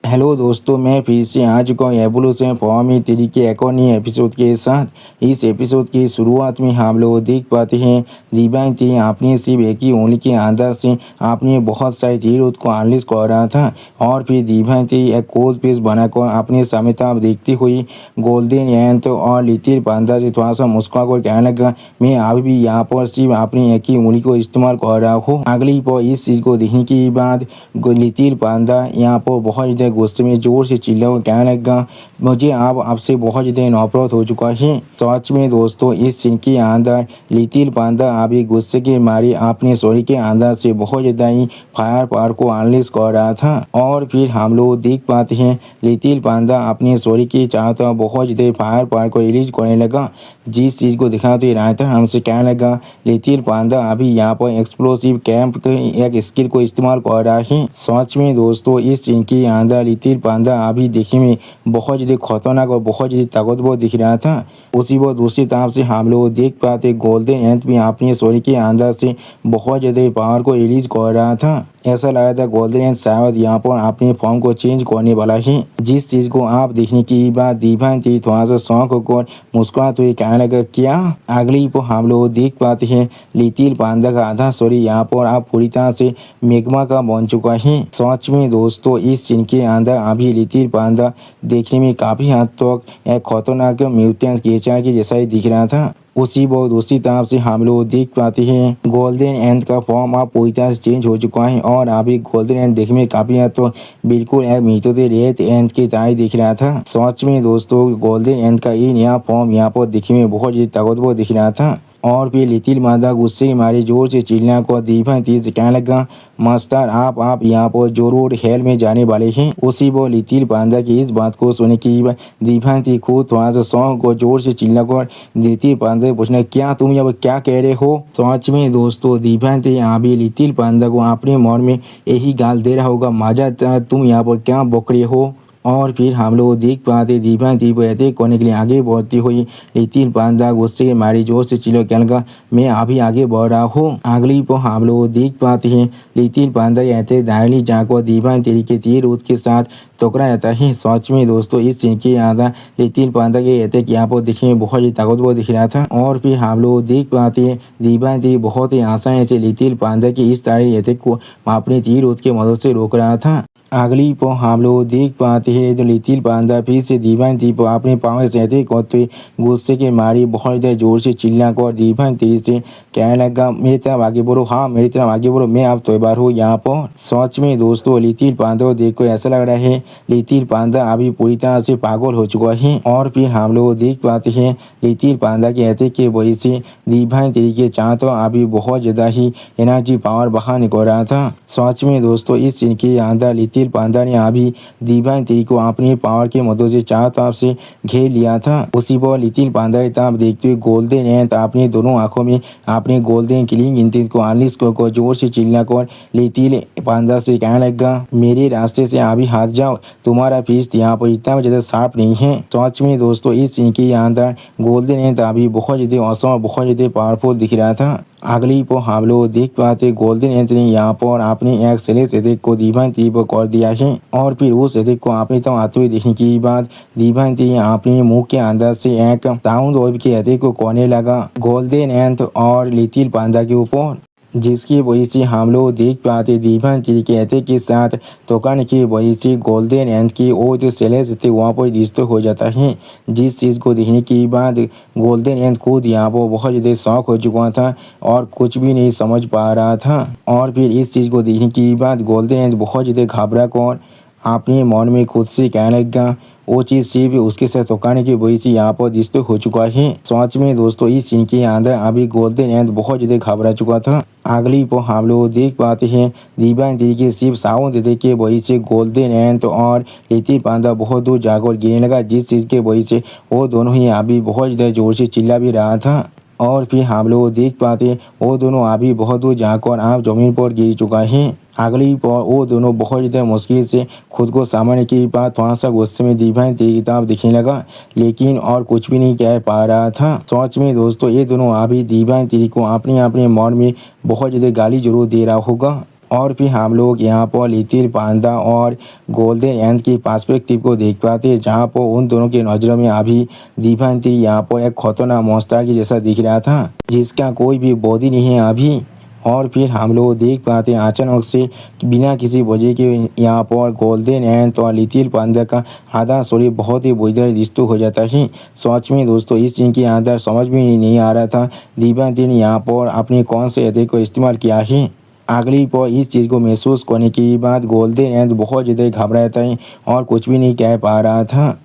Hello दोस्तों, मैं फिर से आ चुका हूँ एवोल्यूशन फॉर्म थ्री के एक और नए एपिसोड के साथ। इस एपिसोड की शुरुआत में हम लोग देख पाते हैं दिव्यांग थ्री आपने सिर्फ एक ही उंगली के अंदर से आपने बहुत सारे तीर को अनलिश कर रहा था। और फिर दिव्यांग थ्री एक कोच पीस बनाकर अपने समता देखती हुई गोल्डन एंथ और लिटिल पांडा से थोड़ा सा मुस्कुरा कर कहने लगा, मैं अभी भी यहाँ पर सिर्फ अपनी एक ही उंगली को इस्तेमाल कर रहा हूँ। अगली पर इस चीज़ को देखने के बाद लिटिल पांडा यहाँ पर बहुत ज़्यादा गुस्से में जोर से चिल्ला और कहने लगा, मुझे अब आपसे बहुत ज़्यादा नफरत हो चुका है। सच में दोस्तों, इस सीन के अंदर लिटिल पांडा अभी गुस्से के मारे अपने शरीर के अंदर से बहुत ज़्यादा ही फायर पावर को अनलिश कर रहा था। और फिर हम लोग देख पाते हैं लिटिल पांडा अपने शरीर के चारों तरफ बहुत ज़्यादा फायर पावर को रिलीज करने लगा। जिस चीज़ को दिखाते रहता है हमसे कहने लगा, लिटिल पांडा अभी यहाँ पर एक्सप्लोसिव कैंप के एक स्किल को इस्तेमाल कर रहा है। सच में दोस्तों, इस सीन के अंदर लिटिल पांडा अभी देखने में बहुत ज़्यादा खतरनाक और बहुत ज़्यादा ताकतवर दिख रहा था। उसी वो दूसरी तरफ से हम लोग देख पाते गोल्डन एंथ भी अपने शरीर के अंदर से बहुत ज़्यादा पावर को रिलीज कर रहा था। ऐसा लग रहा था गोल्डन एंथ शायद यहाँ पर अपने फॉर्म को चेंज करने वाला है। जिस चीज़ को आप देखने की बाद दिव्यांग थी थोड़ा सा शौक होकर मुस्कुराते हुए कहने लगा, क्या? अगली पर हम लोग देख पाते हैं लिटिल पांडा का आधा शरीर यहाँ पर आप पूरी तरह से मेग्मा का बन चुका है। सच में दोस्तों, इस सीन के अंदर अभी लिटिल पांडा देखने में काफ़ी हद तक एक खतरनाक म्यूटेंट क्रिएचर के जैसा ही दिख रहा था। उसी वो दूसरी तरफ से हम लोग देख पाते हैं गोल्डन एंथ का फॉर्म अब पूरी तरह से चेंज हो चुका है। और अभी गोल्डन एंथ देखने में काफ़ी हद तो बिल्कुल एक मीठोते रेत एंथ की तरह दिख रहा था। सच में दोस्तों, गोल्डन एंथ का ये नया फॉर्म यहाँ पर दिखने में बहुत ज़्यादा ताकतवर दिख रहा था। और फिर लिटिल पांडा गुस्से के मारे जोर से चिल्ला को दिव्यांग थी से कहने लगा, मास्टर आप यहाँ पर जरूर हेल में जाने वाले हैं। उसी वो लिटिल पांडा की इस बात को सुनने की दिव्यांग थी खुद थोड़ा सा सॉन्ग को जोर से चिल्ला कर लिटिल पांडा पूछना, क्या तुम यहाँ क्या कह रहे हो? सच में दोस्तों, दिव्यांग थी अभी लिटिल पांडा को अपने मन में यही गाल दे रहा होगा, मजा तुम यहाँ पर क्या बक रहे हो? और फिर हम लोग देख पाते दिव्यांग थी अटैक करने के लिए आगे बढ़ती हुई लिटिल पांडा गुस्से के मारी जोर से चिल्ला कहने लगा, मैं अभी आगे बढ़ रहा हूँ। अगली पर हम लोग देख पाते हैं लिटिल पांडा अटैक दाहिनी जाकर दिव्यांग थी के तीर रूट के साथ टकरा जाता है। सच में दोस्तों, इस सीन के अंदर लिटिल पांडा के अटैक यहाँ पर दिखने में बहुत ही ताकतवर दिख रहा था। और फिर हम लोग देख पाते हैं दिव्यांग थी बहुत ही आसानी से लिटिल पांडा के इस तरह अटैक को अपने तीर रूट की मदद से रोक रहा था। अगली पर हम लोग देख पाते हैं तो लिटिल पांडा फिर से दिव्यांग थी पर अपने पाँव से अटैक करते हुए गुस्से के मारी बहुत ज़्यादा जोर से चिल्ला कर दिव्यांग थी से कहने लगा, मेरी तरफ आगे बढ़ो, हाँ मेरी तरफ आगे बढ़ो, मैं अब तैयार हूँ यहाँ पर। सच में दोस्तों, लिटिल पांडा को देख कर ऐसा लग रहा है लिटिल पांडा अभी पूरी तरह से पागल हो चुका है। और फिर हम लोग देख पाते हैं लिटिल पांडा के अटैक की वजह से दिव्यांग थी के चाहते अभी बहुत ज़्यादा ही एनर्जी पावर बाहर निकल रहा था। सच में दोस्तों, इस सीन के अंदर लिटिल पांडा ने अभी दिव्यांग थी को अपनी पावर की मदद से चारों तरफ से घेर लिया था। उसी पर लिटिल पांडा की तरफ देखते हुए गोल्डन एंथ अपनी दोनों आंखों में अपने गोल्डन किलिंग इंस्टिंक्ट को अनलिश कर जोर से चिल्ला कर लिटिल पांडा से कहने लगा, मेरे रास्ते से अभी हट जाओ, तुम्हारा फिस्ट यहाँ पर इतना ज़्यादा शार्प नहीं है। सच में दोस्तों, इस सीन के अंदर गोल्डन एंथ अभी बहुत ज़्यादा औसम और बहुत ज़्यादा पावरफुल दिख रहा था। अगली पर हम लोग देख पाते गोल्डन एंथ ने यहाँ पर अपने एक सेलेस अटैक को दिव्यांग थी पर कर दिया है। और फिर उस अटैक को अपनी तरफ आते हुए देखने के बाद दिव्यांग थी अपने मुंह के अंदर से एक साउंड वेव के अटैक को करने लगा गोल्डन एंथ और लिटिल पांडा के ऊपर, जिसकी वजह से हम लोग देख पाते दिव्यांग थी के अटैक के साथ टोकन की वजह से गोल्डन एंथ की वो जो सेलेस थे वहाँ पर डिस्ट्रॉय हो जाता है। जिस चीज़ को देखने के बाद गोल्डन एंथ खुद यहाँ पर बहुत ज़्यादा शौक हो चुका था और कुछ भी नहीं समझ पा रहा था। और फिर इस चीज़ को देखने के बाद गोल्डन एंथ बहुत ज़्यादा घबरा कर अपने मन में खुद से कहने लगा, वो चीज़ सिर्फ उसके साथ टोकाने की वजह से यहाँ पर डिस्ट्रॉय हो चुका है। सच में दोस्तों, इस सीन के अंदर अभी गोल्डन एंथ बहुत ज़्यादा घबरा चुका था। अगली पर हम लोग देख पाते हैं दिव्यांग थी के सिर्फ साउंड देने की वजह से गोल्डन एंथ और लिटिल पांडा बहुत दूर जाकर गिरने लगा, जिस चीज़ की वजह से वो दोनों ही अभी बहुत ज़्यादा जोर से चिल्ला भी रहा था। और फिर हम लोग देख पाते वो दोनों अभी बहुत दूर जाकर आप जमीन पर गिर चुका है। अगली पर वो दोनों बहुत ज़्यादा मुश्किल से खुद को सामने की बात थोड़ा सा गुस्से में दिव्यांग थी किताब दिखने लगा, लेकिन और कुछ भी नहीं कह पा रहा था। सच में दोस्तों, ये दोनों अभी दिव्यांग थी को अपने अपने मन में बहुत ज़्यादा गाली जरूर दे रहा होगा। और फिर हम लोग यहाँ पर लिटिल पांडा और गोल्डन एंड की पर्सपेक्टिव को देख पाते हैं, जहाँ पर उन दोनों की नज़रों में अभी दिभांति यहाँ पर एक खतरनाक मॉन्स्टर की जैसा दिख रहा था, जिसका कोई भी बॉडी नहीं है अभी। और फिर हम लोग देख पाते हैं अचानक से बिना किसी वजह के यहाँ पर गोल्डन एंड और लिटिल पांडा का आधा शरीर बहुत ही बुरी डिस्टर्ब हो जाता है। सच में दोस्तों इस सीन के अंदर समझ में नहीं आ रहा था दिभांति ने यहाँ पर अपने कौन से अटैक को इस्तेमाल किया है। अगली पर इस चीज़ को महसूस करने के बाद गोल्डन एंड बहुत ज़्यादा घबराता है और कुछ भी नहीं कह पा रहा था।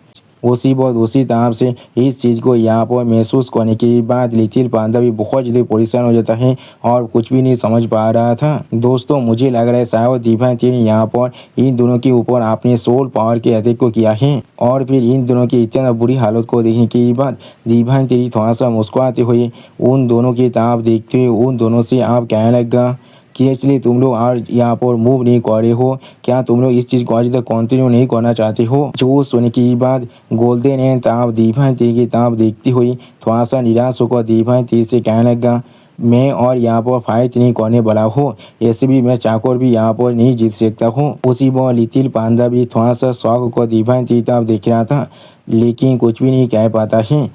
उसी बहुत उसी तरह से इस चीज़ को यहाँ पर महसूस करने के बाद लिटिल पांडा भी बहुत ज़्यादा परेशान हो जाता है और कुछ भी नहीं समझ पा रहा था। दोस्तों मुझे लग रहा है शायद दिभांति ने यहाँ पर इन दोनों के ऊपर अपने सोल पावर के अटैक को किया है और फिर इन दोनों की इतना बुरी हालत को देखने के बाद दिभांति थोड़ा सा मुस्कुराते हुए उन दोनों की तरफ देखते हुए उन दोनों से आप कहने लगा कि इसलिए तुम लोग आज यहाँ पर मूव नहीं कर रहे हो, क्या तुम लोग इस चीज़ को आज तक कंटिन्यू नहीं करना चाहते हो। जो सुनने के बाद गोल्डन एंड ताप दिभांति की ताप देखती हुई थोड़ा सा निराश होकर दिभांति से कहने लगा मैं और यहाँ पर फाइट नहीं करने वाला हूँ, ऐसे भी मैं चाकर भी यहाँ पर नहीं जीत सकता हूँ। उसी पर लिटिल पांडा भी थोड़ा सा शौक होकर दिभांति की तरफ देख रहा था, लेकिन कुछ भी नहीं कह पाता है।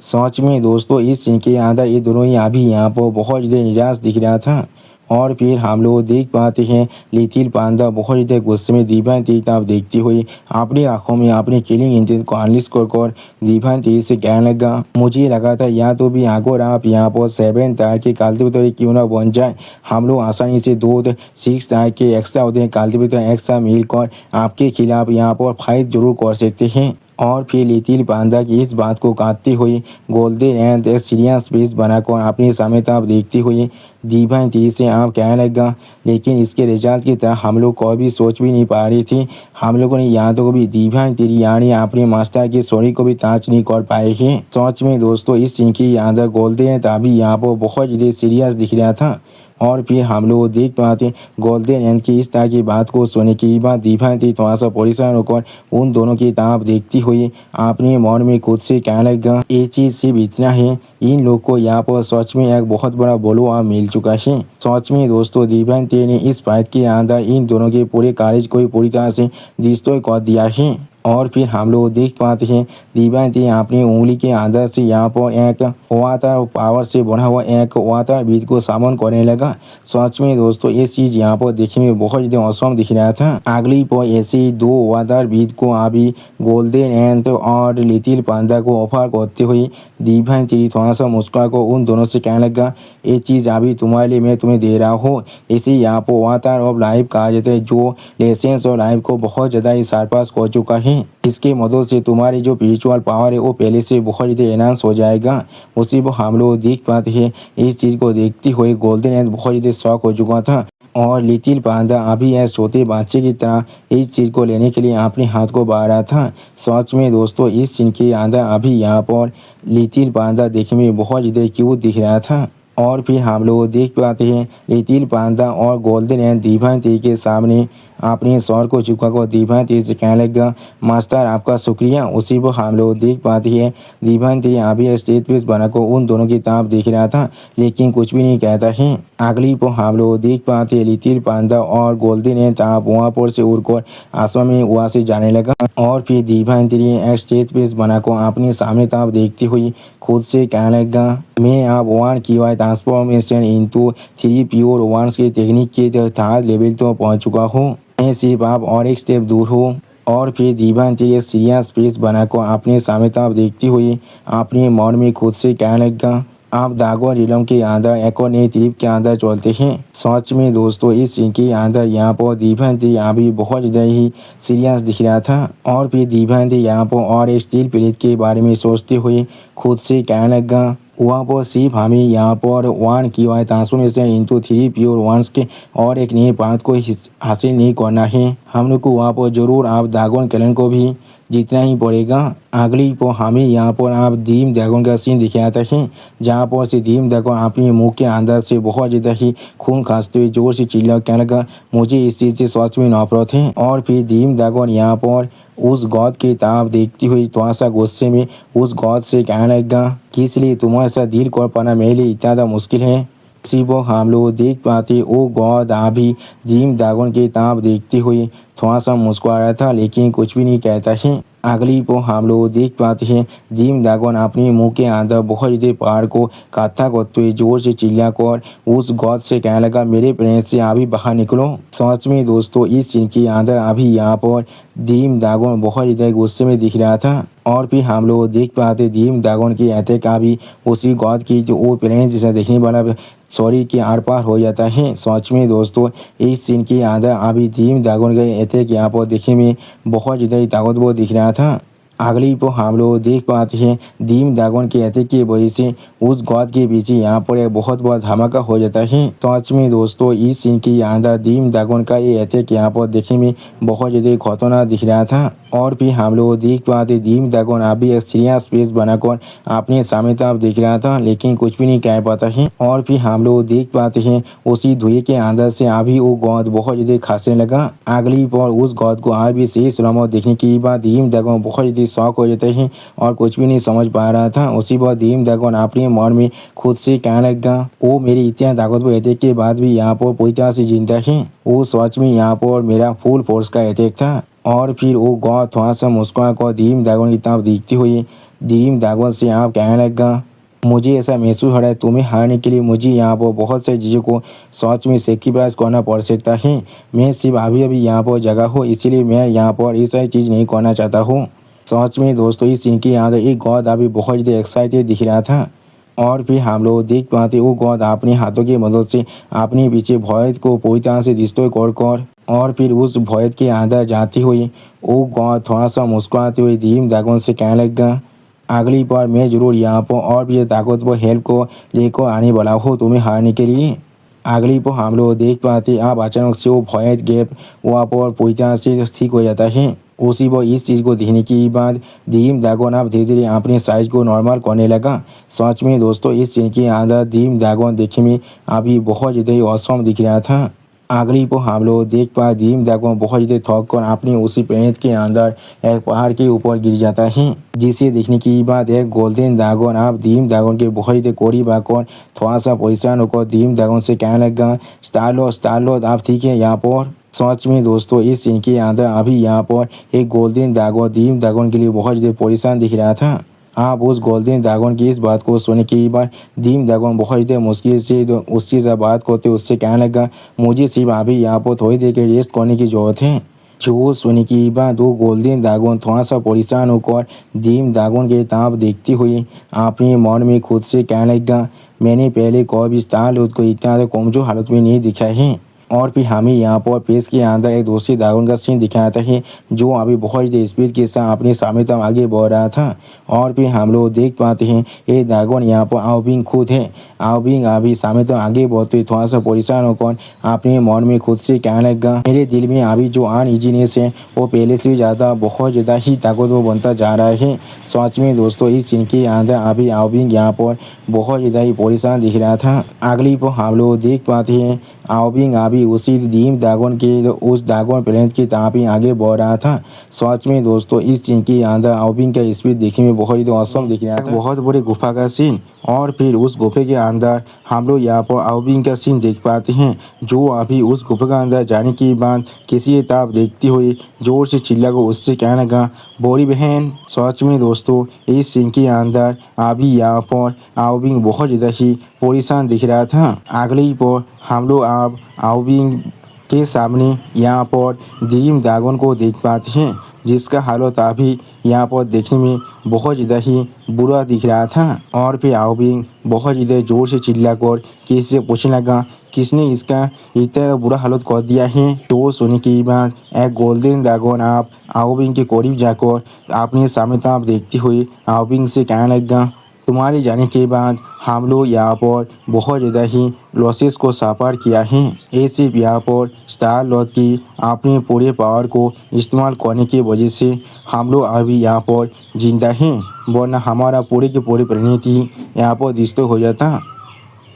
सच में दोस्तों इस सीन के अंदर ये दोनों ही अभी यहाँ पर बहुत ज़्यादा निराश दिख रहा था। और फिर हम लोग देख पाते हैं लिटिल पांडा बहुत ज़्यादा गुस्से में दिभांति की तरफ देखती हुई अपनी आंखों में अपने किलिंग इंटेंट को अनलिश कर दिभांति से कहने लगा मुझे लगा था या तो भी अगर आप यहाँ पर 7 टायर के कल्टिवेटर क्यों ना बन जाए, हम लोग आसानी से 6 टायर के एक्स्ट्रा होते हैं कल्टिवेटर एक्स्ट्रा मिलकर आपके खिलाफ यहाँ पर फाइट जरूर कर सकते हैं। और फिर लिटिल पांडा की इस बात को काटते हुए गोल्डन एंड एक सीरियस फेस बनाकर अपनी सामने तरफ देखती हुई दिभांति से आप कहने लगा लेकिन इसके रिजल्ट की तरह हम लोग कभी सोच भी नहीं पा रही थी। हम लोगों ने यहाँ तो कभी दिभांति यानी अपने मास्टर की स्टोरी को भी टाच नहीं कर पाए हैं। सच में दोस्तों इस सीन की याद गोल्डन तभी यहाँ पर बहुत ज़्यादा सीरियस दिख रहा था। और फिर हम लोग देख पाते गोल्डन एंड की इस तरह की बात को सुनने के बाद दिभांति थोड़ा सा परेशान होकर उन दोनों की तरफ देखती हुई अपने मन में खुद से कहने लगा ये चीज़ सिर्फ इतना है, इन लोग को यहाँ पर सच में एक बहुत बड़ा बोलो आप मिल चुका है। सच में दोस्तों दिभांति ने इस फाइट के अंदर इन दोनों के पूरे कार्य को पूरी तरह से डिस्ट्रॉय कर दिया है। और फिर हम लोग देख पाते हैं दिभांति अपनी उंगली के अंदर से यहाँ पर एक वाटर पावर से बना हुआ एक वाटर बीज को सामन करने लगा। सच में दोस्तों ये चीज़ यहाँ पर देखने में बहुत ज़्यादा औसम दिख रहा था। अगली पर ऐसे 2 वाटर बीज को अभी गोल्डन एंड और लिटिल पांडा को ऑफर करते हुए दिभांति थोड़ा सा मुस्कुरा को उन दोनों से कहने लगा ये चीज़ अभी तुम्हारे लिए मैं तुम्हें दे रहा हूँ, इसे यहाँ पर वाटर ऑफ लाइफ कहा जाता है जो लेसेंस और लाइफ को बहुत ज़्यादा ही सरपास कर चुका है। इसके मदद से तुम्हारी जो स्पिरिचुअल पावर है वो पहले से बहुत ज़्यादा एनहांस हो जाएगा। उसी को हम लोग देख पाते हैं इस चीज़ को देखते हुए गोल्डन एंड बहुत ज़्यादा शौक हो चुका था और लिटिल पांडा अभी एक छोटे बच्चे की तरह इस चीज़ को लेने के लिए अपने हाथ को बढ़ा रहा था। सच में दोस्तों इस सीन के अंदर अभी यहाँ पर लिटिल पांडा देखने में बहुत ज़्यादा क्यूट दिख रहा था। और फिर हम लोग देख पाते हैं लिटिल पांडा और गोल्डन एंड दिभांति के सामने अपने सर को झुकाकर दिभांति से कहने लगा मास्टर आपका शुक्रिया। उसी पर हम लोग देख पाते हैं दिभांति अभी स्टेज पेस बनाकर उन दोनों की तरफ देख रहा था, लेकिन कुछ भी नहीं कहता है। अगली पर हम लोग देख पाते हैं लिटिल पांडा और गोल्डन एंड ताप वहाँ पर से उड़कर आसमान में वहाँ से जाने लगा। और फिर दिभांति ने स्टेज पेस बनाकर अपने सामने तरफ देखती हुई खुद से कहने लगा मैं अब 1 की ट्रांसफॉर्मेशन इनटू 3 प्योर वंस की टेक्निक के 3rd लेवल तो पहुँच चुका हूँ, मैं सिर्फ आप और एक स्टेप दूर हूँ। और फिर दिभांति एक सीरियस फेस बनाकर अपने सामने तरफ देखती हुई अपने मन में खुद से कहने लगा आप दागो रिलम के अंदर एक और नई ट्रिप के अंदर चलते हैं। सच में दोस्तों इस सीन के अंदर यहाँ पर दिभांति अभी बहुत ज़्यादा ही सीरियस दिख रहा था। और फिर दिभांति यहाँ पर और एक स्टील प्लेट के बारे में सोचते हुए खुद से कहने लगा वहाँ पर सिर्फ हमें यहाँ पर 1 की ट्रांसफॉर्मेशन इनटू 3 प्योर वंस के और एक नए पार्ट को हासिल नहीं करना है, हम लोग को वहाँ पर ज़रूर आप दागोन कैलन को भी जीतना ही पड़ेगा। अगली पर हमें यहाँ पर आप ड्रीम ड्रैगन का सीन दिखाता है, जहाँ पर से ड्रीम ड्रैगन अपने मुंह के अंदर से बहुत ज़्यादा ही खून खांसते हुए जोर से चिल्ला कहने लगा मुझे इस चीज़ से सच में नफरत है। और फिर ड्रीम ड्रैगन यहाँ पर उस गॉड की तरफ देखती हुई थोड़ा सा गुस्से में उस गॉड से कहने लगा कि इसलिए तुम्हारे साथ डील कर पाना मेरे लिए इतना ज़्यादा मुश्किल है। उसी वो हम लोग देख पाते ओ गॉड अभी जिम ड्रैगन के ताप देखते हुए थोड़ा सा मुस्कुरा रहा था, लेकिन कुछ भी नहीं कहता है। अगली को हम लोग देख पाते हैं जिम ड्रैगन अपने मुंह के अंदर बहुत ज़्यादा पहाड़ को काटा करते हुए जोर से चिल्ला कर उस गॉड से कहने लगा, मेरे प्लेनेट से अभी बाहर निकलो। सच में दोस्तों इस सीन के अंदर अभी यहाँ पर जिम ड्रैगन बहुत ज़्यादा गुस्से में दिख रहा था। और फिर हम लोग देख पाते जिम ड्रैगन की अटैक अभी उसी गॉड की जो वो प्लेनेट जैसा देखने वाला सॉरी के आर पार हो जाता है। सच में दोस्तों इस सीन के अंदर अभी जिम ड्रैगन का अटैक यहाँ पर देखने में बहुत ज़्यादा ताकतवर दिख रहा था। अगली को हम लोग देख पाते हैं जिम ड्रैगन के अटैक की वजह से उस गॉड के पीछे यहाँ पर एक बहुत बड़ा धमाका हो जाता है। सच में दोस्तों इस सीन के अंदर जिम ड्रैगन का ये अटैक यहाँ पर देखने में बहुत ज़्यादा खतरनाक दिख रहा था। और फिर हम लोग देख पाते जिम ड्रैगन अभी एक सीरियस फेस बनाकर अपने सामने तरफ देख रहा था, लेकिन कुछ भी नहीं कह पाता है। और फिर हम लोग देख पाते हैं उसी धुएं के अंदर से अभी वो गॉड बहुत ज़्यादा खांसने लगा। अगली पर उस गॉड को अभी शेष रमौत देखने के बाद जिम ड्रैगन बहुत ज़्यादा शॉक हो जाते हैं और कुछ भी नहीं समझ पा रहा था। उसी पर जिम ड्रैगन अपने मन में खुद से कहने लगा, वो मेरी इतना ताकतवर अटैक के बाद भी यहाँ पर पूरी तरह से जिंदा है। वो सच में यहाँ पर मेरा फुल फोर्स का अटैक था। और फिर वो गॉड थोड़ा सा मुस्कुरा कर जिम ड्रैगन की तरफ देखते हुए जिम ड्रैगन से आप कहने लगा, मुझे ऐसा महसूस हो रहा है तुम्हें हारने के लिए मुझे यहाँ पर बहुत सारी चीज़ों को सच में सेक्रीफाइस करना पड़ सकता है। मैं सिर्फ अभी अभी यहाँ पर जगह हूँ, इसीलिए मैं यहाँ पर ये सारी चीज़ नहीं करना चाहता हूँ। सच में दोस्तों इस सीन के अंदर एक गॉड अभी बहुत ज़्यादा एक्साइटेड दिख रहा था। और फिर हम लोग देख पाते वो गॉड अपने हाथों की मदद से अपने पीछे भॉयत को पूरी तरह से डिस्ट्रॉय कर और फिर उस भॉयत के अंदर जाते हुए वो गॉड थोड़ा सा मुस्कुराते हुए जिम ड्रैगन से कहने लगा, अगली बार मैं जरूर यहाँ पर और भी ताकतवर हेल्प को लेकर आने वाला हूँ तुम्हें हारने के लिए। अगली पर हम लोग देख पाते अब अचानक से वो भॉयत गैप वहाँ पर पूरी तरह से ठीक हो जाता है। उसी पर इस चीज़ को देखने के बाद जिम ड्रैगन अब धीरे धीरे अपने साइज को नॉर्मल करने लगा। सच में दोस्तों इस सीन के अंदर जिम ड्रैगन देखने में अभी बहुत ज़्यादा ऑसम दिख रहा था। अगली को हम लोग देख पाए जिम ड्रैगन बहुत ज़्यादा थक कर अपने उसी प्लेनेट के अंदर एक पहाड़ के ऊपर गिर जाता है, जिसे देखने के बाद एक गोल्डन ड्रैगन आप जिम ड्रैगन के बहुत ज़्यादा करीब आकर थोड़ा सा परेशान होकर जिम ड्रैगन से कहने लगा, स्टार लॉर्ड आप ठीक है यहाँ पर। सच में दोस्तों इस सीन के अंदर अभी यहाँ पर एक गोल्डन ड्रैगन जिम ड्रैगन के लिए बहुत ज़्यादा परेशान दिख रहा था। आप उस गोल्डन ड्रैगन की इस बात को सुनने के बाद जिम ड्रैगन बहुत ज़्यादा मुश्किल से उसकी से बात करते उससे कहने लगा, मुझे सिर्फ अभी यहाँ पर थोड़ी देर के रेस्ट करने की ज़रूरत है। जो सुनने के बाद वो गोल्डन ड्रैगन थोड़ा सा परेशान होकर जिम ड्रैगन के तरफ देखते हुए अपने मन में खुद से कहने लगा, मैंने पहले कभी स्टार लॉर्ड को इतना कमजोर हालत में नहीं दिखा है। और फिर हमें यहाँ पर पेज के अंदर एक दूसरी ड्रैगन का सीन दिखाता है जो अभी बहुत ज़्यादा स्पीड के साथ अपने सामने तक आगे बढ़ रहा था। और फिर हम लोग देख पाते हैं ये ड्रैगन यहाँ पर आओबिंग खुद है। आओबिंग अभी सामने तक आगे बढ़ते थोड़ा सा परेशान होकर अपने मन में खुद से कहने लगा, मेरे दिल में अभी जो अनइजीनेस है वो पहले से भी ज़्यादा बहुत ज़्यादा ही ताकतवर बनता जा रहा है। सच में दोस्तों इस सीन के अंदर अभी आओबिंग यहाँ पर बहुत ज़्यादा ही परेशान दिख रहा था। अगली पर हम लोग देख पाते हैं आओबिंग अभी उसी जिम ड्रैगन के उस ड्रैगन प्लेनेट की तरफ ही आगे बढ़ रहा था। सच में दोस्तों इस सीन के अंदर आओबिंग का स्पीड देखने में बहुत ही औसम दिख रहा था। बहुत बड़ी गुफा का सीन और फिर उस गुफे के अंदर हम लोग यहाँ पर आओबिंग का सीन देख पाते हैं जो अभी उस गुफे के अंदर जाने के बाद किसी तरफ देखते हुए जोर से चिल्ला को उससे कहने लगा, बड़ी बहन। सच में दोस्तों इस सीन के अंदर अभी यहाँ पर आओबिंग बहुत ज़्यादा ही परेशान दिख रहा था। अगली पर हम लोग अब आओबिंग के सामने यहाँ पर जिम ड्रैगन को देख पाते हैं जिसका हालत अभी यहाँ पर देखने में बहुत ज़्यादा ही बुरा दिख रहा था। और फिर आओबिंग बहुत ज़्यादा ज़ोर से चिल्लाकर किसी से पूछने लगा, किसने इसका इतना बुरा हालत कर दिया है। तो सुनने के बाद एक गोल्डन ड्रैगन आप आओबिंग के करीब जाकर अपने सामने तरफ देखते हुए आओबिंग से कहने लगा, तुम्हारे जाने के बाद हम लोग यहाँ पर बहुत ज़्यादा ही लॉसेस को सफ़र किया है। ये सिर्फ यहाँ पर स्टार लॉर्ड की अपने पूरे पावर को इस्तेमाल करने की वजह से हम लोग अभी यहाँ पर जिंदा हैं, वरना हमारा पूरे के पूरे प्रणीति यहाँ पर डिस्ट्रॉय हो जाता।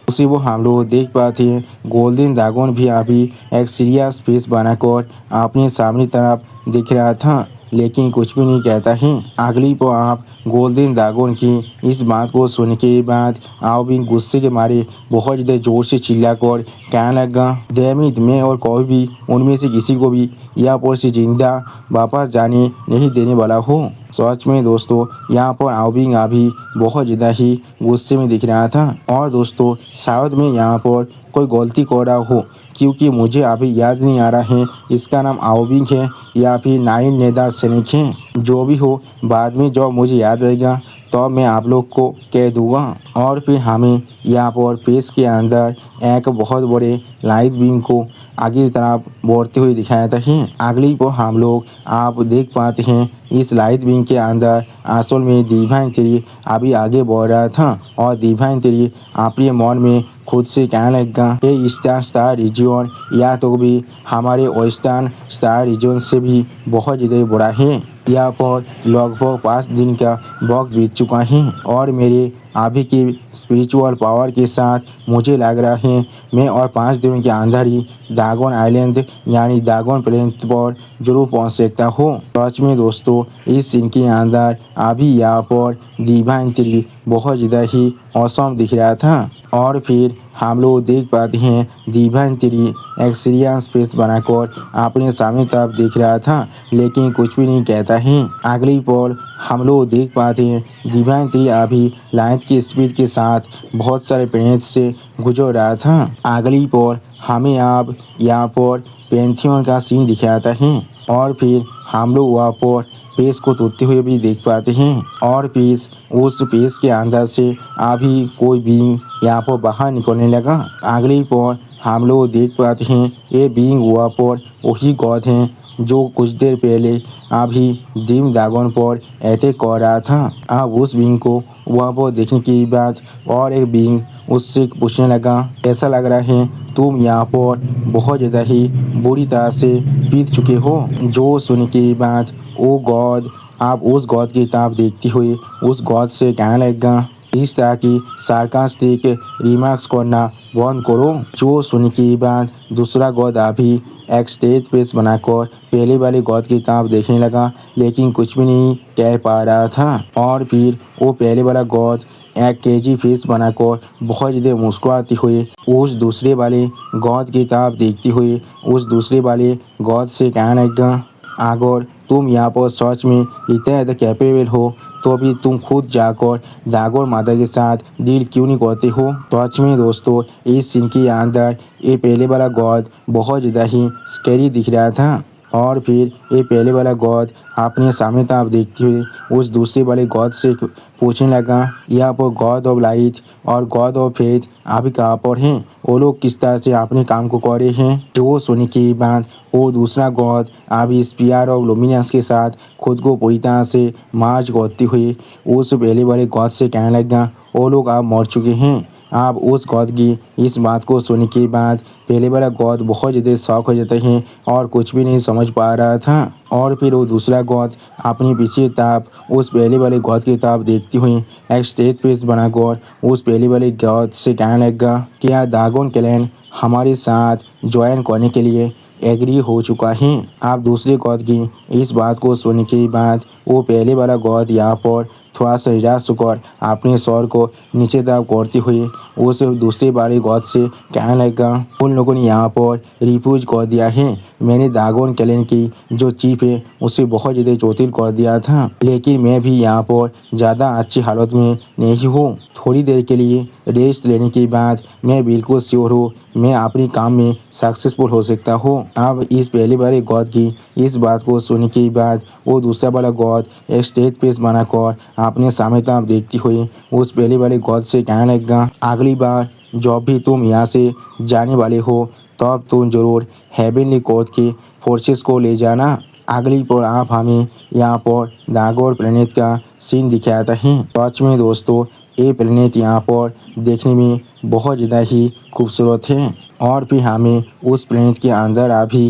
उसी वो हम लोग देख पाते हैं गोल्डन ड्रैगन भी अभी एक सीरियस फेस बनाकर अपने सामने तरफ दिख रहा था, लेकिन कुछ भी नहीं कहता है। अगली पर आप गोल्डन ड्रैगन की इस बात को सुनने के बाद आओ भी गुस्से के मारे बहुत ज़्यादा जोर से चिल्लाकर कहने लगा, डैमिट, मैं और कोई भी उनमें से किसी को भी यहाँ पर से जिंदा वापस जाने नहीं देने वाला हूँ। सच में दोस्तों यहाँ पर आओबिंग अभी बहुत ज़्यादा ही गुस्से में दिख रहा था। और दोस्तों शायद मैं यहाँ पर कोई गलती कर रहा हूँ, क्योंकि मुझे अभी याद नहीं आ रहा है इसका नाम आओबिंग है या फिर नाइन नेदर सैनिक है। जो भी हो बाद में जब मुझे याद रहेगा तो मैं आप लोग को कह दूंगा। और फिर हमें यहाँ पर पेश के अंदर एक बहुत बड़े लाइट बीम को आगे की तरफ बढ़ते हुए दिखाया था है। अगली पर हम लोग आप देख पाते हैं इस लाइट बीम के अंदर असल में डिवाइन थ्री अभी आगे बढ़ रहा था और डिवाइन थ्री अपने मन में खुद से कहने लगा, ये ईस्टर्न स्टार रीजन या तो भी हमारे वेस्टर्न स्टार रीजन से भी बहुत ज़्यादा बड़ा है। यहाँ पर लगभग 5 दिन का वक्त बीत चुका है और मेरे अभी की स्पिरिचुअल पावर के साथ मुझे लग रहा है मैं और 5 दिनों के अंदर ही ड्रैगन आइलैंड यानी ड्रैगन प्लेनेट पर जरूर पहुंच सकता हूँ। सच में दोस्तों इस सीन के अंदर अभी यहाँ पर डिवाइन थ्री बहुत ज़्यादा ही औसम दिख रहा था। और फिर हम लोग देख पाते हैं डिवाइन थ्री एक्सपीरियंस फेस बनाकर अपने सामने तरफ देख रहा था, लेकिन कुछ भी नहीं कहता है। अगली पल हम लोग देख पाते हैं डिवाइन थ्री अभी लाइट की स्पीड के साथ बहुत सारे प्लेनेट से गुजर रहा था। अगली पल हमें अब यहाँ पर पेंथियन का सीन दिखाता है और फिर हम लोग वहाँ पर पेस को तोड़ते हुए भी देख पाते हैं। और पेस उस पेस के अंदर से अभी कोई बीइंग यहाँ पर बाहर निकलने लगा। अगली पर हम लोग देख पाते हैं ये बीइंग वहाँ पर वही गॉड हैं जो कुछ देर पहले अभी ड्रीम ड्रैगन पर अटैक कर रहा था। अब उस बीइंग को वहाँ पर देखने के बाद और एक बीइंग उससे पूछने लगा, ऐसा लग रहा है तुम यहाँ पर बहुत ज़्यादा ही बुरी तरह से पीट चुके हो। जो सुनने के बाद ओ गॉड आप उस गॉड की तरफ देखते हुए उस गॉड से कहने लगा, इस तरह की सार्कास्टिक रिमार्क्स करना बंद करो। जो सुनने के बाद दूसरा गॉड अभी एक स्टेज पेस बनाकर पहले वाले गॉड की तरफ देखने लगा, लेकिन कुछ भी नहीं कह पा रहा था। और फिर वो पहले वाला गॉड एक क्रेजी फेस बनाकर बहुत ज़्यादा मुस्कुराते हुए उस दूसरे वाले गॉड की तरफ देखते हुए उस दूसरे वाले गॉड से कहने लगा, अगर तुम यहाँ पर सच में इतना ज़्यादा कैपेबल हो तो भी तुम खुद जाकर ड्रैगन माता के साथ डील क्यों नहीं करते हो। सच में दोस्तों इस सीन के अंदर ये पहले वाला गॉड बहुत ज़्यादा ही स्कैरी दिख रहा था। और फिर ये पहले वाला गॉड अपने सामने तरफ देखते हुए उस दूसरे वाले गॉड से पूछने लगा, यहाँ पर गॉड ऑफ लाइट और गॉड ऑफ फेथ अभी कहाँ पर हैं, वो लोग किस तरह से अपने काम को कर रहे हैं। जो सुनने के बाद वो दूसरा गॉड अभी स्पीयर ऑफ लुमिनस के साथ खुद को पूरी तरह से मार्च करते हुए उस पहले वाले गॉड से कहने लगा, वो लोग अब मर चुके हैं। आप उस गॉड की इस बात को सुनने के बाद पहले वाला गॉड बहुत ज़्यादा शौक हो जाते हैं और कुछ भी नहीं समझ पा रहा था। और फिर वो दूसरा गॉड अपने पीछे तरफ उस पहले वाले गॉड की तरफ देखते हुए एक स्टेज पेस बनाकर उस पहले वाले गॉड से कहने लगा, क्या ड्रैगन क्लैन हमारे साथ ज्वाइन करने के लिए एग्री हो चुका है। आप दूसरे गॉड की इस बात को सुनने के बाद वो पहले वाला गॉड यहाँ पर थोड़ा सा निराश होकर अपने स्वर को नीचे तरफ करते हुए उस दूसरे वाले गॉड से कहने लगा, उन लोगों ने यहाँ पर रिफ्यूज कर दिया है। मैंने ड्रैगन क्लैन की जो चीफ है उसे बहुत ज़्यादा चोटिल कर दिया था, लेकिन मैं भी यहाँ पर ज़्यादा अच्छी हालत में नहीं हूँ। थोड़ी देर के लिए रेस्ट लेने के बाद मैं बिल्कुल श्योर हूँ मैं अपने काम में सक्सेसफुल हो सकता हूँ। अब इस पहले वाले गॉड की इस बात को सुनने के बाद वो दूसरा वाला गॉड एक स्टेज पेस बनाकर अपने सामने तरफ देखते हुए उस पहले वाले गॉड से कहने लगा, अगली बार जब भी तुम यहाँ से जाने वाले हो तब तुम जरूर हेवनली कोर्ट के फोर्सेस को ले जाना। अगली पर आप हमें यहाँ पर ड्रैगन प्लेनेट का सीन दिखाता है। सच में दोस्तों ये प्लेनेट यहाँ पर देखने में बहुत ज़्यादा ही खूबसूरत है। और फिर हमें उस प्लेनेट के अंदर अभी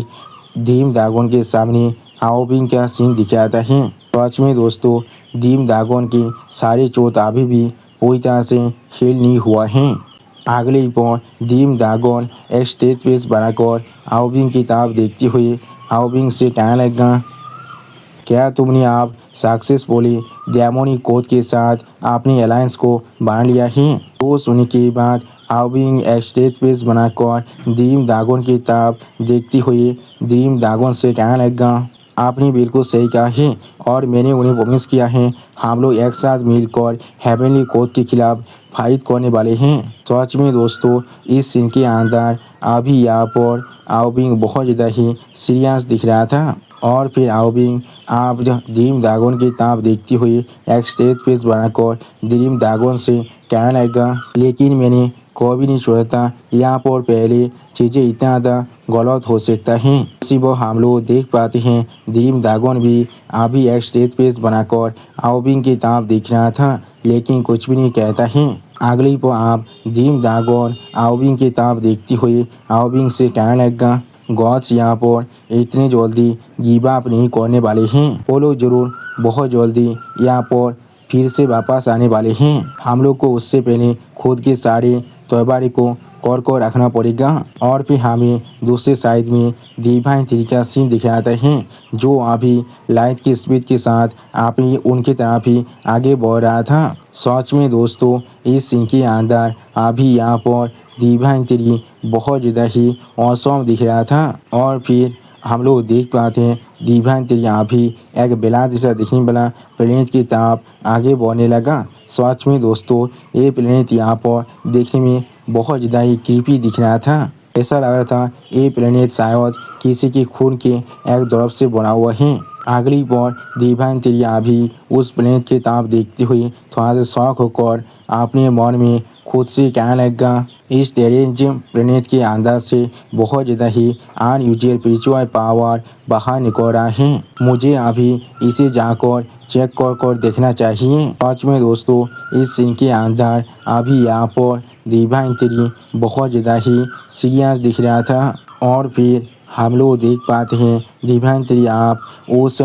ड्रीम ड्रैगन के सामने आओबिंग का सीन दिखाता है। सच में दोस्तों ड्रीम ड्रैगन की सारी चोट अभी भी पूरी तरह से हील नहीं हुआ है। अगले पर ड्रीम ड्रैगन एक स्टेज पेस बनाकर आओबिंग की तरफ देखते हुए आओबिंग से कहने लगा, क्या तुमने आप सक्सेसफुली डेमोनिक कोड के साथ अपनी अलायंस को बांध लिया है? तो सुनने के बाद आविंग एक स्टेज पेज बनाकर ड्रीम ड्रैगन की तरफ देखती हुई ड्रीम ड्रैगन से कहने लगा, आपने बिल्कुल सही कहा है और मैंने उन्हें प्रॉमिस किया है हम लोग एक साथ मिलकर हेवनली कोड के खिलाफ फाइट करने वाले हैं। सच में दोस्तों, इस सीन के अंदर अभी यहाँ पर आविंग बहुत ज़्यादा ही सीरियस दिख रहा था और फिर आविंग आप ड्रीम ड्रैगन की तरफ देखती हुई एक स्टेज पेज बनाकर ड्रीम ड्रैगन से कहने लगा, लेकिन मैंने कभी नहीं सोचा था यहाँ पर पहले चीज़ें इतना ज़्यादा गलत हो सकता है। इसी वो हम लोग देख पाते हैं ड्रीम ड्रैगन भी अभी एक स्टेज पेज बनाकर आविंग की तरफ देख रहा था लेकिन कुछ भी नहीं कहता है। अगली पर आप ड्रीम ड्रैगन आविंग की तरफ देखती हुई आविंग से कहने लगा, गॉड्स यहाँ पर इतनी जल्दी गिव अप नहीं करने वाले हैं, वो लोग जरूर बहुत जल्दी यहाँ पर फिर से वापस आने वाले हैं। हम लोग को उससे पहले खुद के सारे तैयारी को रखना पड़ेगा। और फिर हमें दूसरे साइड में डिवाइन थ्री का सीन दिखाता है जो अभी लाइट की स्पीड के साथ अपनी उनकी तरफ ही आगे बढ़ रहा था। सच में दोस्तों, इस सीन के अंदर अभी यहाँ पर डिवाइन थ्री बहुत ज़्यादा ही औसम दिख रहा था और फिर हम लोग देख पाते हैं डिवाइन थ्री अभी एक बेला जैसा दिखने वाला प्लेनेट की तरफ आगे बढ़ने लगा। सच में दोस्तों, ये प्लेनेट यहाँ पर देखने में बहुत ज़्यादा ही क्रीपी दिख रहा था। ऐसा लग रहा था ये प्लेनेट शायद किसी के खून के एक द्रव से बना हुआ है। अगली बार डिवाइन थ्री अभी उस प्लेनेट की तरफ देखते हुए थोड़ा सा शौक होकर अपने मन में खुद से कहने लगा, इस टेरेंज प्लेनेट के अंदर से बहुत ज़्यादा ही अनयूजुअल स्पिरिचुअल पावर बाहर निकल रहा है। मुझे अभी इसे जाकर चेक कर देखना चाहिए। सच में दोस्तों, इस सीन के अंदर अभी यहाँ पर डिवाइन थ्री बहुत ज़्यादा ही सीरियस दिख रहा था और फिर हम लोग देख पाते हैं डिवाइन थ्री आप उस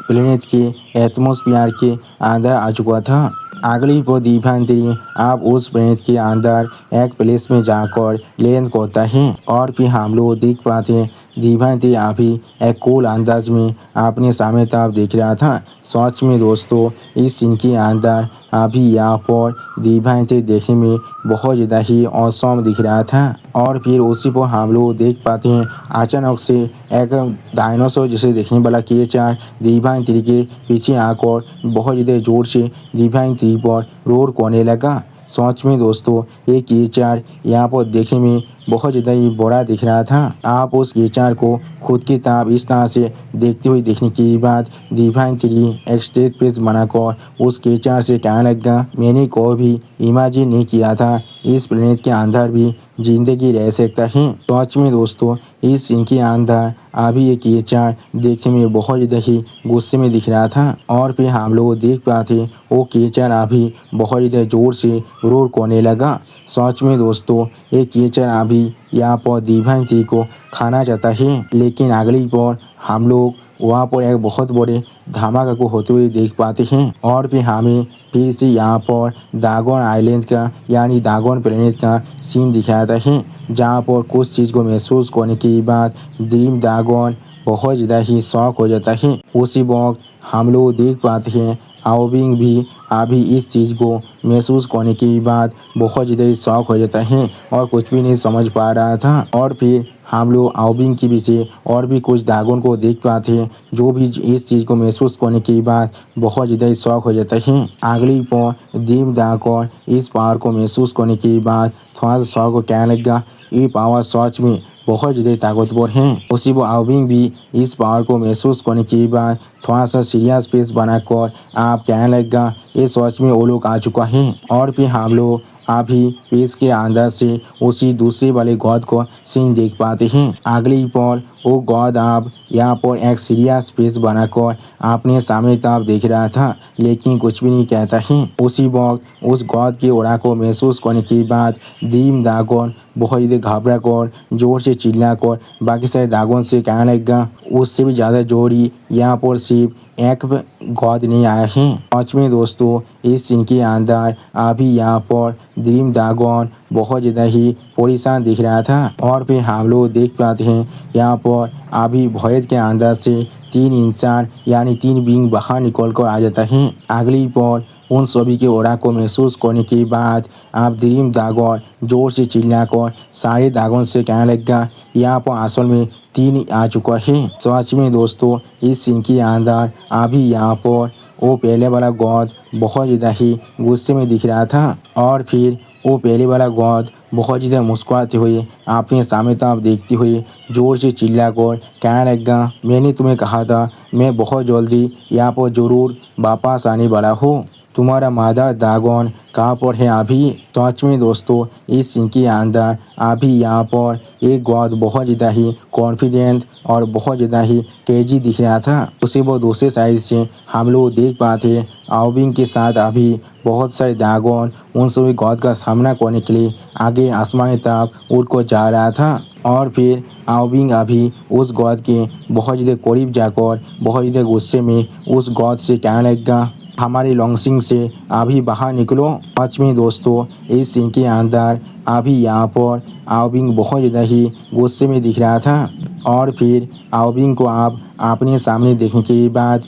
प्लेनेट के एटमॉस्फेयर के अंदर आ चुका था। अगली पर डिवाइन थ्री आप उस प्लेनेट के अंदर एक प्लेस में जाकर लैंड करता है और फिर हम लोग देख पाते हैं डिवाइन थ्री अभी एक कूल अंदाज में अपने सामने तरफ देख रहा था। सच में दोस्तों, इस सीन के अंदर अभी यहाँ पर डिवाइन थ्री देखने में बहुत ज़्यादा ही औसम दिख रहा था और फिर उसी पर हम लोग देख पाते हैं अचानक से एक डायनासोर जैसे देखने वाला क्रिएचर डिवाइन थ्री के पीछे आकर बहुत ज़्यादा जोर से डिवाइन थ्री पर रोर करने लगा। सच में दोस्तों, ये क्रिएचर यहाँ पर देखने में बहुत ज़्यादा ही बड़ा दिख रहा था। आप उस क्रिएचर को खुद की तरफ इस तरह से देखते हुए देखने के बाद डिवाइन थ्री एक स्टेज पेज बनाकर उस क्रिएचर से कहने लगा, मैंने कभी इमेजिन नहीं किया था इस प्लेनेट के अंदर भी जिंदगी रह सकता है। सच में दोस्तों, इस सीन के अंदर अभी ये क्रिएचर देखने में बहुत ज़्यादा ही गुस्से में दिख रहा था और फिर हम लोग देख पाते वो क्रिएचर अभी बहुत ज़्यादा जोर से रोर करने लगा। सच में दोस्तों, ये क्रिएचर अभी यहाँ पर डिवाइन थ्री को खाना चाहता है लेकिन अगली बार हम लोग वहाँ पर एक बहुत बड़े धमाका को होते हुए देख पाते हैं और फिर हमें फिर से यहाँ पर ड्रैगन आइलैंड का यानी ड्रैगन प्लेनेट का सीन दिखाता है जहाँ पर कुछ चीज़ को महसूस करने के बाद ड्रीम ड्रैगन बहुत ज़्यादा ही शौक हो जाता है। उसी वक्त हम लोग देख पाते हैं आविंग भी अभी इस चीज़ को महसूस करने के बाद बहुत ज़्यादा शौक हो जाता है और कुछ भी नहीं समझ पा रहा था और फिर हम लोग आविंग के पीछे और भी कुछ ड्रैगन को देख पाते हैं जो भी इस चीज़ को महसूस करने के बाद बहुत ज़्यादा शौक हो जाता है। अगली पर ड्रीम ड्रैगन इस पावर को महसूस करने के बाद थोड़ा सा शौक को कहने लगा, ये पावर सच में बहुत ज़्यादा ताकतवर हैं। उसी वो आविंग भी इस पावर को महसूस करने के बाद थोड़ा सा सीरियस फेस बनाकर आप कहने लगा, ये सच में वो लोग आ चुका है और फिर हम लोग अभी पेज के अंदर से उसी दूसरे वाले गॉड को सीन देख पाते हैं। अगली पर वो गॉड आप यहाँ पर एक सीरियस फेस बनाकर अपने सामने तरफ देख रहा था लेकिन कुछ भी नहीं कहता है। उसी वक्त उस गॉड के ओरा को महसूस करने के बाद ड्रीम ड्रैगन बहुत ज़्यादा घबरा कर जोर से चिल्ला कर बाकी सारे ड्रैगन से कहने लगा, उससे भी ज़्यादा जोरी यहाँ पर सिर्फ एक गॉड नहीं आया है। सच में दोस्तों, इस सीन के अंदर अभी यहाँ पर ड्रीम ड्रैगन बहुत ज़्यादा ही परेशान दिख रहा था और फिर हम लोग देख पाते हैं यहाँ पर अभी भय पेट के अंदर से 3 इंसान यानी 3 बीइंग बाहर निकल कर आ जाता है। अगली पल उन सभी के ऑरा को महसूस करने के बाद आप ड्रीम ड्रैगन जोर से चिल्लाकर सारे ड्रैगन से कहने लगा, यहाँ पर असल में 3 आ चुका है। सच में दोस्तों इस सीन के अंदर अभी यहाँ पर वो पहले वाला गॉड बहुत ज़्यादा ही गुस्से में दिख रहा था और फिर वो पहले वाला गॉड बहुत ज़्यादा मुस्कुराते हुए अपने सामने तरफ देखते हुए जोर से चिल्लाकर कहने लगा, मैंने तुम्हें कहा था मैं बहुत जल्दी यहाँ पर ज़रूर वापस आने वाला हूँ। तुम्हारा मादा ड्रैगन कहाँ पर है अभी। सच में दोस्तों इस सीन के अंदर अभी यहाँ पर एक गॉड बहुत ज़्यादा ही कॉन्फिडेंट और बहुत ज़्यादा ही क्रेजी दिख रहा था। उसे वो दूसरे साइड से हम लोग देख पाते आउबिंग के साथ अभी बहुत सारे ड्रैगन उन सभी गॉड का सामना करने के लिए आगे आसमान की तरफ उड़ कर जा रहा था और फिर आउबिंग अभी उस गॉड के बहुत ज़्यादा करीब जाकर बहुत ज़्यादा गुस्से में उस गॉड से कहने लगा, हमारी लॉन्सिंग से अभी बाहर निकलो। सच में दोस्तों इस सीन के अंदर अभी यहाँ पर आउबिंग बहुत ज़्यादा ही गुस्से में दिख रहा था और फिर आउबिंग को आप अपने सामने देखने के बाद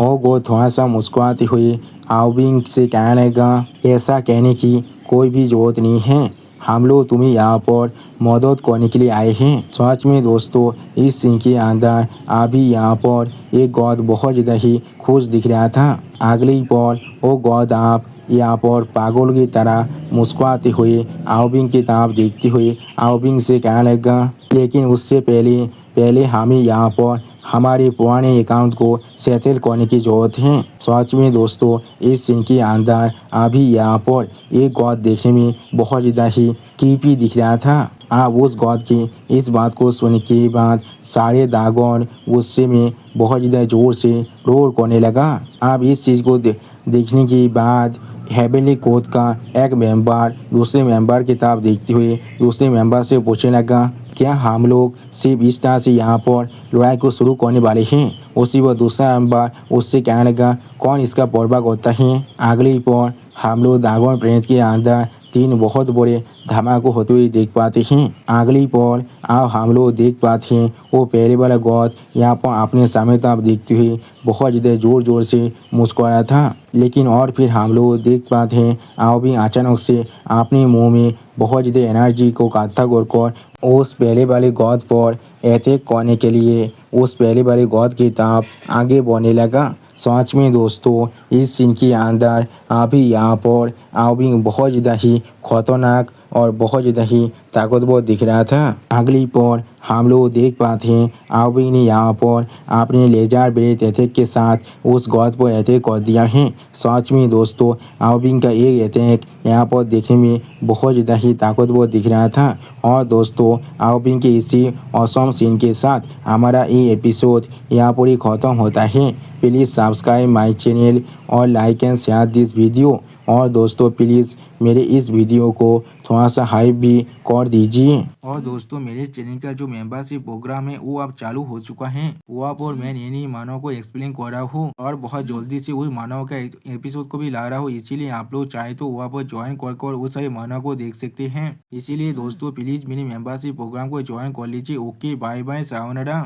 ओ गो थोड़ा सा मुस्कुराते हुए आउबिंग से कहने लगा, ऐसा कहने की कोई भी ज़रूरत नहीं है, हम लोग तुम्हें यहाँ पर मदद करने के लिए आए हैं। सच में दोस्तों इस सीन के अंदर अभी यहाँ पर एक गॉड बहुत ज़्यादा ही खुश दिख रहा था। अगली पल वो गॉड आप यहाँ पर पागल की तरह मुस्कुराते हुए आउबिंग की तरफ देखते हुए आउबिंग से कहने लगा, लेकिन उससे पहले हमें यहाँ पर हमारे पुराने अकाउंट को सेटल करने की ज़रूरत है। सच में दोस्तों इस सीन के अंदर अभी यहाँ पर एक गॉड देखने में बहुत ज़्यादा ही क्रीपी दिख रहा था। आप उस गॉड की इस बात को सुनने के बाद सारे ड्रैगन गुस्से में बहुत ज़्यादा ज़ोर से रोर करने लगा। आप इस चीज़ को देखने के बाद हेवनली कोर्ट का एक मेंबर दूसरे मेंबर की तरफ देखते हुए दूसरे मेंबर से पूछने लगा, क्या हम लोग सिर्फ इस तरह से यहाँ पर लड़ाई को शुरू करने वाले हैं। उसी वह दूसरा मेंबर उससे कहने लगा, कौन इसका परवाह करता है। अगली पर हम लोग ड्रैगन प्लेनेट के अंदर 3 बहुत बड़े धमाके होते हुए देख पाते हैं। अगली पर अब हम लोग देख पाते हैं वो पहले वाला गॉड यहाँ पर अपने सामने तरफ देखते हुए बहुत ज़्यादा ज़ोर से मुस्कुराया था। लेकिन और फिर हम लोग देख पाते हैं आओ भी अचानक से अपने मुंह में बहुत ज़्यादा एनर्जी को इकट्ठा कर उस पहले वाले गॉड पर अटैक करने के लिए उस पहले वाले गॉड की तरफ आगे बढ़ने लगा। सच में दोस्तों इस सीन के अंदर अभी यहाँ पर आउबिंग बहुत ज़्यादा ही खतरनाक और बहुत ज़्यादा ही ताकतवर दिख रहा था। अगली पर हम लोग देख पाते हैं आउबिंग ने यहाँ पर अपने लेजर ब्रेथ अटैक के साथ उस गॉड पर अटैक कर दिया है। सच में दोस्तों आउबिंग का एक अटैक यहाँ पर देखने में बहुत ज़्यादा ही ताकतवर दिख रहा था। और दोस्तों आउबिंग के इसी ऑसम सीन के साथ हमारा ये एपिसोड यहाँ पर ही ख़त्म होता है। प्लीज़ सब्सक्राइब माय चैनल और like and share this video. और दोस्तों प्लीज़ मेरे इस वीडियो को थोड़ा सा हाइप भी कर दीजिए। और दोस्तों मेरे चैनल का जो मेंबरशिप प्रोग्राम है वो अब चालू हो चुका है। वहाँ पर मैं नई मानव को एक्सप्लेन कर रहा हूँ और बहुत जल्दी से वही मानव का एपिसोड को भी ला रहा हूँ। इसीलिए आप लोग चाहे तो वहाँ पर ज्वाइन कर उस सारे मानव को देख सकते हैं। इसीलिए दोस्तों प्लीज़ मेरे मेंबरशिप प्रोग्राम को ज्वाइन कर लीजिए। Okay bye bye sayonara.